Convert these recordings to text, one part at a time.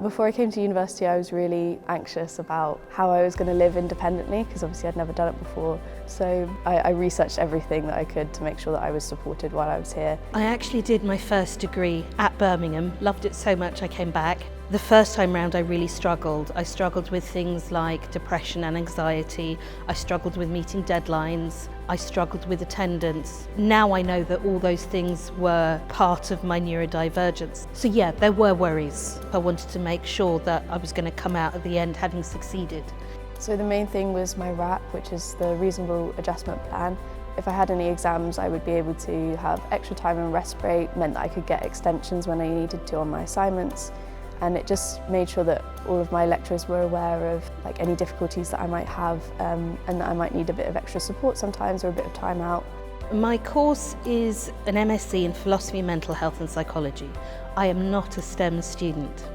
Before I came to university, I was really anxious about how I was going to live independently, because obviously I'd never done it before. So I researched everything that I could to make sure that I was supported while I was here. I actually did my first degree at Birmingham, loved it so much I came back. The first time round I really struggled. I struggled with things like depression and anxiety. I struggled with meeting deadlines. I struggled with attendance. Now I know that all those things were part of my neurodivergence. So yeah, there were worries. I wanted to make sure that I was going to come out at the end having succeeded. So the main thing was my RAP, which is the reasonable adjustment plan. If I had any exams, I would be able to have extra time and rest break, meant that I could get extensions when I needed to on my assignments. And it just made sure that all of my lecturers were aware of any difficulties that I might have, and that I might need a bit of extra support sometimes or a bit of time out. My course is an MSc in Philosophy, Mental Health and Psychology. I am not a STEM student.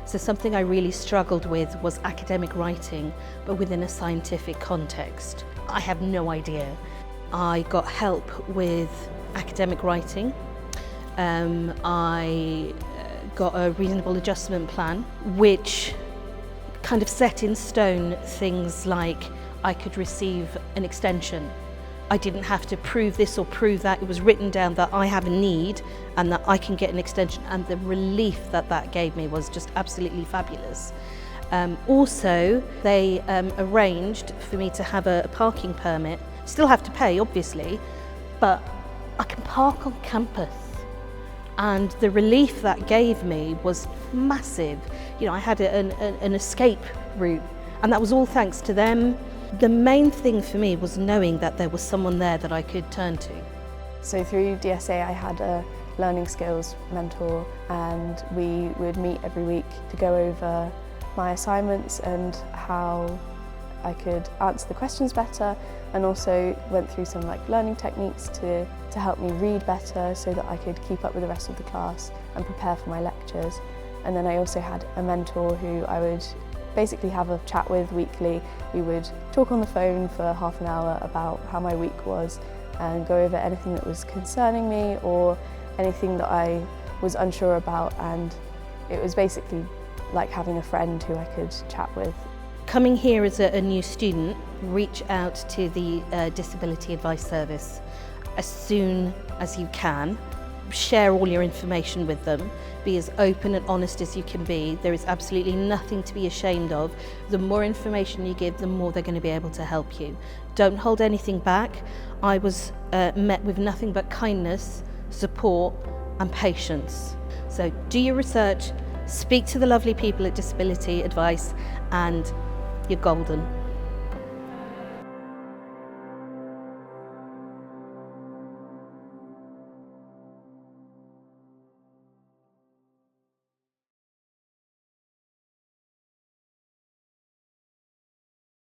So something I really struggled with was academic writing, but within a scientific context. I have no idea. I got help with academic writing. I got a reasonable adjustment plan, which kind of set in stone things like I could receive an extension. I didn't have to prove this or prove that. It was written down that I have a need and that I can get an extension, and the relief that that gave me was just absolutely fabulous. Also, they arranged for me to have a parking permit. Still have to pay, obviously, but I can park on campus. And the relief that gave me was massive. You know, I had an escape route, and that was all thanks to them. The main thing for me was knowing that there was someone there that I could turn to. So through DSA, I had a learning skills mentor, and we would meet every week to go over my assignments and how I could answer the questions better, and also went through some learning techniques to help me read better so that I could keep up with the rest of the class and prepare for my lectures. And then I also had a mentor who I would basically have a chat with weekly. We would talk on the phone for half an hour about how my week was and go over anything that was concerning me or anything that I was unsure about, and it was basically like having a friend who I could chat with. Coming here as a new student, reach out to the Disability Advice Service as soon as you can. Share all your information with them. Be as open and honest as you can be. There is absolutely nothing to be ashamed of. The more information you give, the more they're going to be able to help you. Don't hold anything back. I was met with nothing but kindness, support and patience. So do your research, speak to the lovely people at Disability Advice, and you're golden.